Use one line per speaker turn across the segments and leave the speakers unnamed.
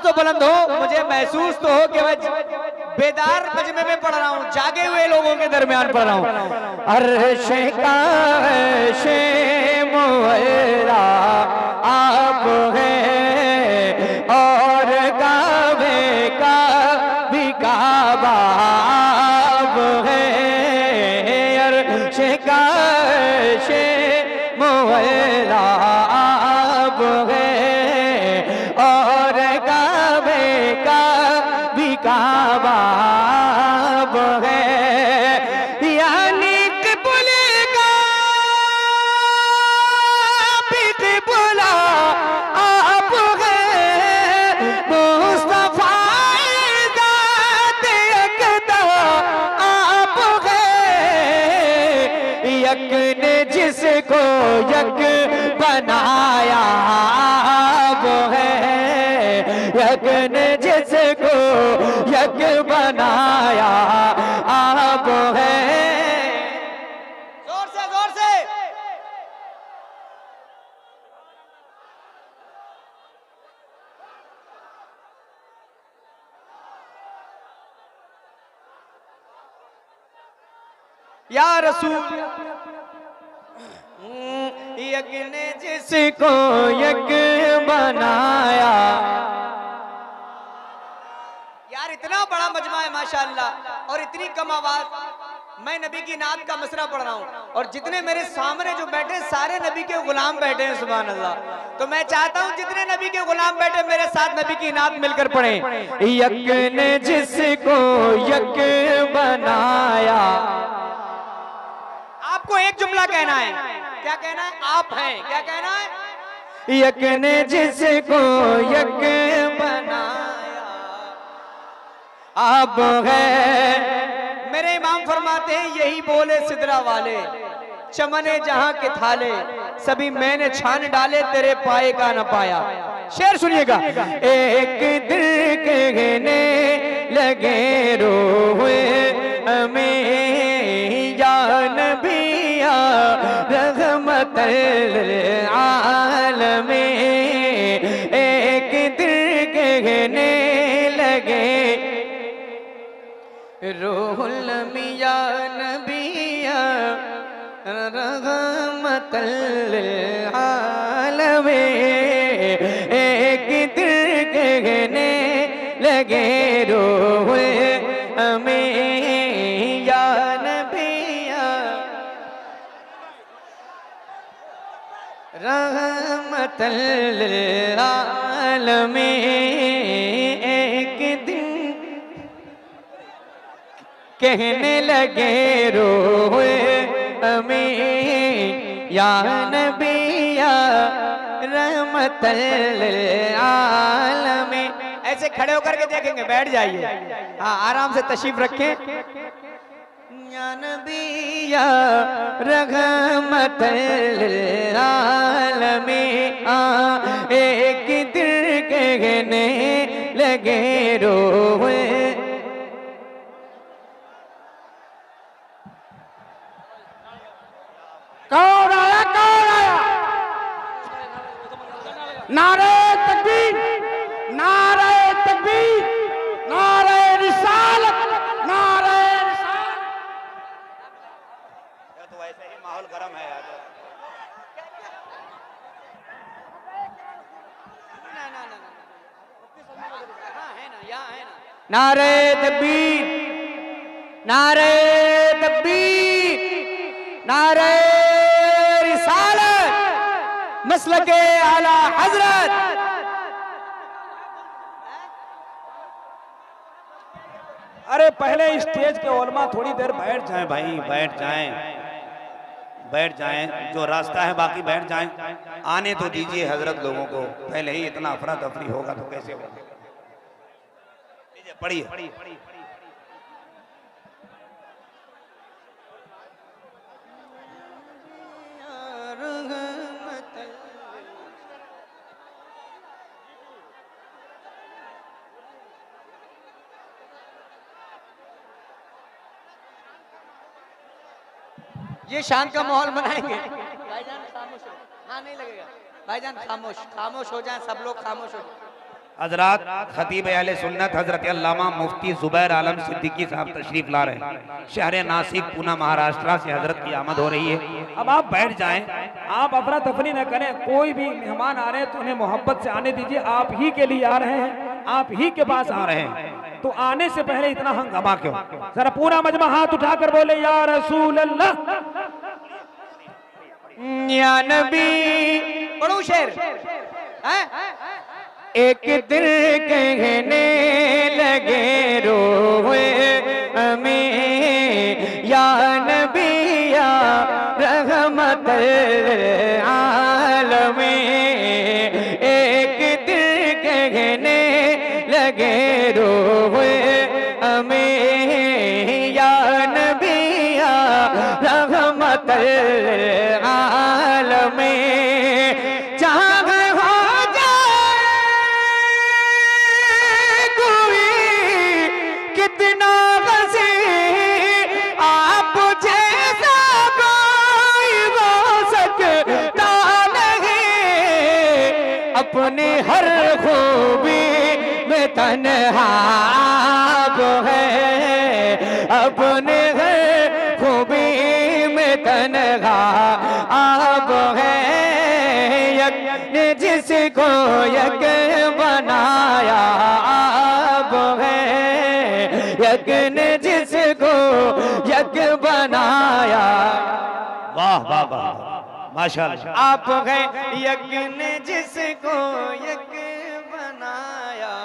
तो बुलंद हो, मुझे महसूस तो हो कि मैं बेदार मजमे में पढ़ रहा हूँ, जागे हुए लोगों के दरमियान पढ़ रहा हूँ। अर्श का शे मोहरा आप है और काबे का भी काबा आप है। अर्श का शे मोहरा आप है और काबे का भी काबा आप है। यानी क़िबल का भी क़िबला आप है। मुस्तफ़ा ज़ात यकता आप है। यक ने जिसको यक बनाया आप है। यक ने जिसको यक बनाया आप है। जोर से जोर से। या रसूल यक ने जिसको यक बनाया। यार इतना बड़ा मजमा है माशाअल्लाह और इतनी कम आवाज। मैं नबी की नात का मसरा पढ़ रहा हूँ और जितने मेरे सामने जो बैठे सारे नबी के गुलाम बैठे हैं, सुभान अल्लाह। तो मैं चाहता हूँ जितने नबी के गुलाम बैठे मेरे साथ नबी की नात मिलकर पढ़ें। यक ने जिसको यक बनाया। आपको एक जुमला कहना है। क्या कहना है? आप हैं। क्या कहना है? यक ने जिसको यक बनाया आप है। मेरे इमाम फरमाते हैं यही बोले सिदरा वाले, चमने जहां के थाले सभी मैंने छान डाले तेरे पाए का न पाया। शेर सुनिएगा। एक दिल कहने लगे रोए हमें जान बिया रहमत आलमे। एक दिल कहने लगे रोहुल मिया नबिया रहमतल आलमे। एक दिल कहने लगे रोहुल हमें या नबिया रहमतल आलमे। एक दिन कहने लगे रोए हमें या नबिया रहमतल आलमे। ऐसे खड़े होकर के देखेंगे, बैठ जाइए। हाँ आराम से तशरीफ रखें। या नबिया रहमतल आलमे। एक दिल कहने लगे रोए।
कौन आया? कौन आया? नारे तकबीर, नारे तकबीर, नारे रिसालत, नारे रिसालत।
तो वैसे ही माहौल गर्म है यार।
नारे तकबीर, नारे तकबीर, नारे रिसालत, मसलके आला हजरत।
अरे पहले स्टेज के उलमा थोड़ी देर बैठ जाएं भाई, बैठ जाएं, बैठ जाएं। जो रास्ता है बाकी बैठ जाएं। आने तो दीजिए हजरत लोगों को। पहले ही इतना अफरा तफरी होगा तो कैसे होगा? पढ़िए।
ये शांत का माहौल बनाएंगे। भाईजान खामोश हो। हाँ नहीं लगेगा भाईजान, खामोश खामोश हो जाए सब लोग, खामोश हो जाए।
हजरात खतीब अहले सुन्नत हजरत अल्लामा मुफ्ती जुबैर आलम सिद्दीकी साहब तशरीफ ला रहे हैं। शहर नासिक पूना महाराष्ट्र से हजरत की आमद हो रही है। अब आप बैठ जाएं, आप अफरा तफरी न करें। कोई भी मेहमान आ रहे हैं तो उन्हें मोहब्बत से आने दीजिए। आप ही के लिए आ रहे हैं, आप ही के पास आ रहे हैं, तो आने से पहले इतना हंगामा क्यों? जरा पूरा मजमा हाथ उठाकर बोले या रसूल अल्लाह
या नबी। पढ़ो शेर हैं? एक दिल कहने लगे रोए हमें या नबी या रहमत आलमीन। एक दिल कहने लगे रोए हमें या नबी या रहमत आलमीन। अपने हर खूबी में तन्हा आप है, अपने हर खूबी में तन्हा आप है। यक ने जिसको यक बनाया आप है, यक ने जिसको यक बनाया।
वाह वाह वाह माशाअल्लाह।
आप है यक ने जिसको यक बनाया।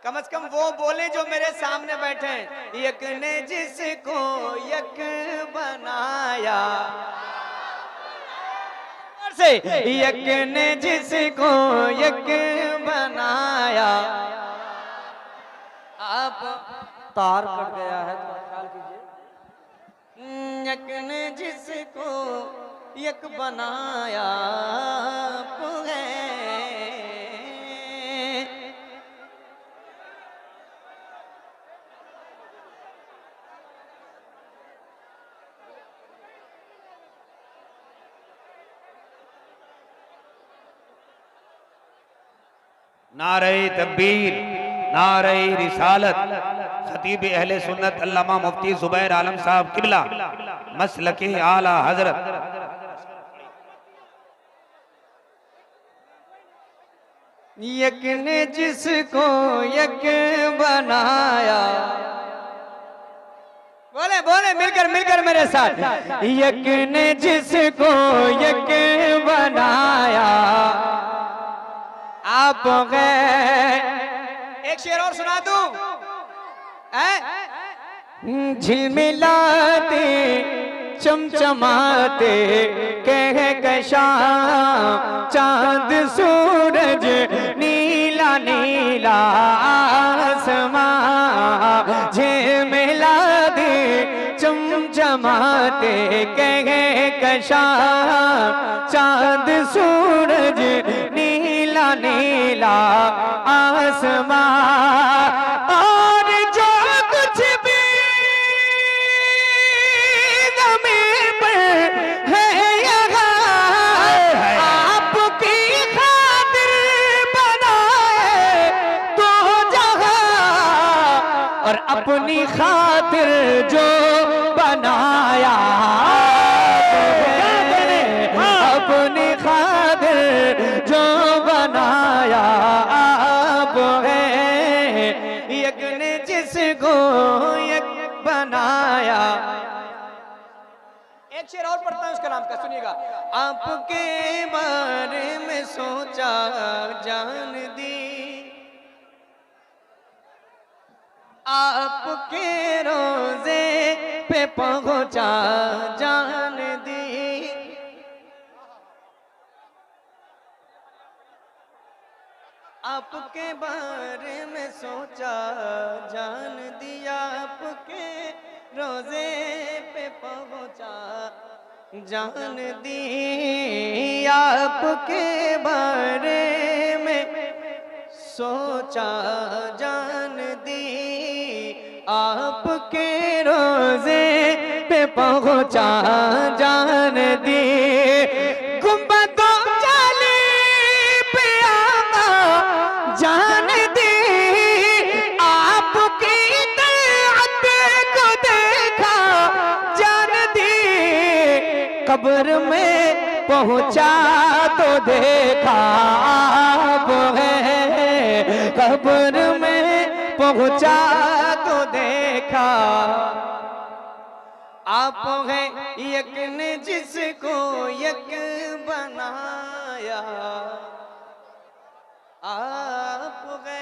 कम से कम वो बोले जो मेरे सामने बैठे हैं, यक ने जिसको यक बनाया। से यक ने जिसको यक बनाया। आप तार कट गया है, तो ख्याल कीजिए। यक ने जिसको यक बनाया है।
नारे तकबीर, नारे रिसालत। खतीब अहले सुन्नत अल्लामा मुफ्ती जुबैर आलम साहब किबला मसलके आला हजरत।
यक ने जिसको यक बनाया। बोले बोले मिलकर मिलकर मेरे साथ। यक ने जिसको यक बनाया आप गए। एक शेर और सुना दूं? झिलमिलाते चमचमाते कहकशा चांद सूरज नीला नीला आसमां। झिलमिलाते चमचमाते कहकशा चांद सूरज नीला नीला आसमां। और जो कुछ भी ज़मीन पर है यहाँ आपकी खातिर बनाए तो जहाँ। और अपनी खातिर जो बनाया अपनी खातिर जो बनाया आप है। यक ने जिसको यक बनाया। एक शेर और पढ़ता हूं उसका नाम का, सुनिएगा। आपके बारे में सोचा जान दी, आपके रोजे पे पहुंचा जान दी। आपके बारे में सोचा जान दिया, आपके रोजे पे पहुंचा जान दी। आपके बारे में सोचा जान दी, आपके रोजे पे पहुंचा जान दी। गुंबदों जाली पे आका
कब्र में पहुंचा तो देखा आप है, कब्र में पहुंचा तो देखा आप है, यक ने जिसको यक बनाया आप है।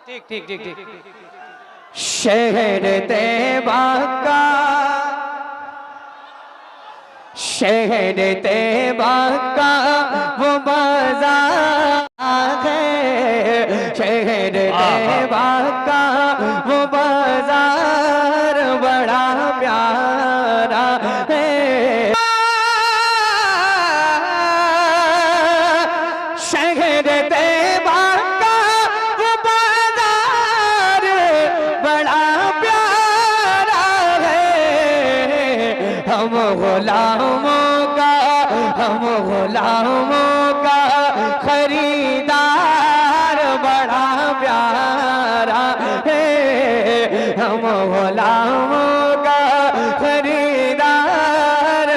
ठीक ठीक ठीक ठीक। शहर तैबा का, शहर तैबा का वो बाजार है, शहर तैबा का वो बाजार बड़ा प्यारा है। शहर तैबा का वो बाजार बड़ा प्यारा है। हम गुलामों का, हम गुलामों का खरीदार बड़ा प्यारा है। हम गुलामों का खरीदार,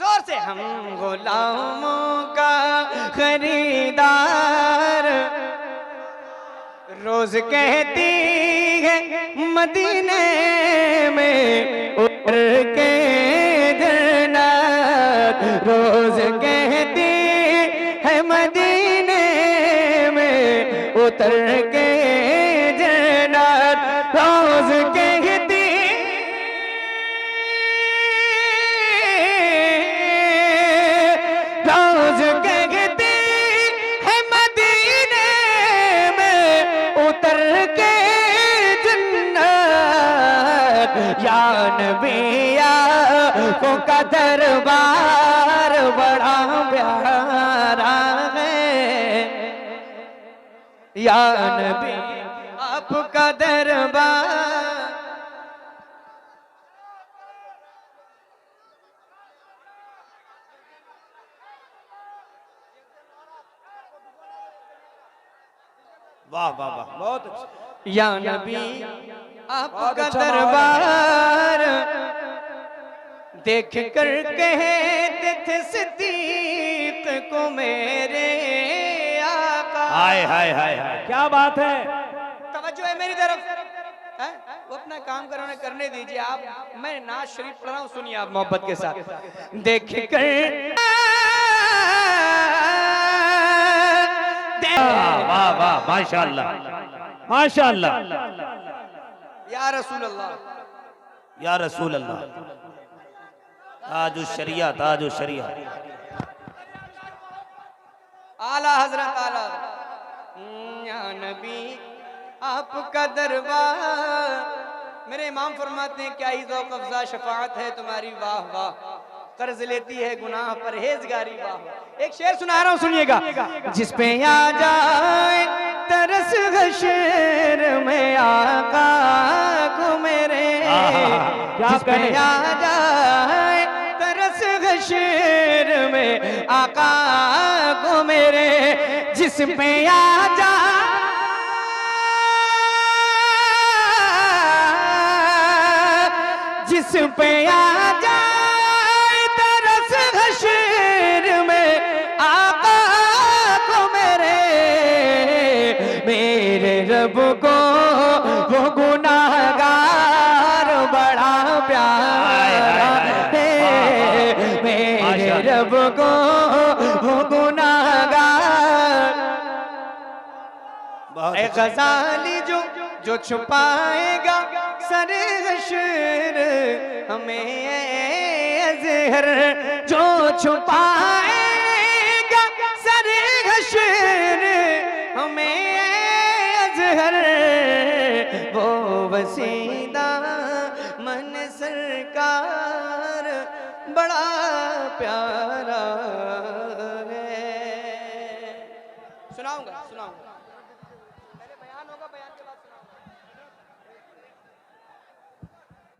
जोर से, हम गुलामों का खरीदार। रोज कहती है मदीने में उतर के जन्नत, रोज कहती है मदीने में उतर के जन्नत, रोज कहती रोज कहती है मदीने में उतर के या नबिया को का दरबार बड़ा प्यारा है। या नबी आपका दरबार,
वाह वाह वाह, बहुत अच्छा।
या नबी आपका दरबार देख कर कहते थे सिद्दीक को मेरे आका।
हाय हाय हाय हाय, क्या बात है।
तवज्जो है मेरी तरफ है? वो अपना काम करने दीजिए आप, मैं नाज शरीफ पढ़ रहा हूँ, सुनिए आप मोहब्बत के साथ। देख कर
वाह वाह, माशाअल्लाह माशाअल्लाह।
या रसूल अल्लाह,
या रसूल अल्लाह, ताजु शरिया, ताजु शरिया।
आला हजरत, आला या नबी आपका दरबार। मेरे इमाम फरमाते हैं क्या ही ज़ौक़ अफ़ज़ा शफ़ाअत है तुम्हारी, वाह वाह, कर्ज लेती है गुनाह परहेजगारी, वाह। एक शेर सुना रहा हूँ, सुनिएगा। जिस पे आ जाए तरस हशर में आका को मेरे, जिस पे आ जाए तरस हशर में आका को मेरे, जिस पे आ जाए जिस पे आ जाए तरस हशर में आका को मेरे, मेरे रब को वो गुनाहगार बड़ा प्यारा है। मेरे रब को वो गुनाहगार, ए गजाली जो छुपाएगा सर हशर हमें, अज़हर जो छुपाएगा सर हशर हमें, अज़हर वो वसीदा मन सरकार बड़ा प्यारा है। सुनाऊंगा सुनाऊंगा, पहले बयान होगा, बयान के बाद सुनाऊंगा।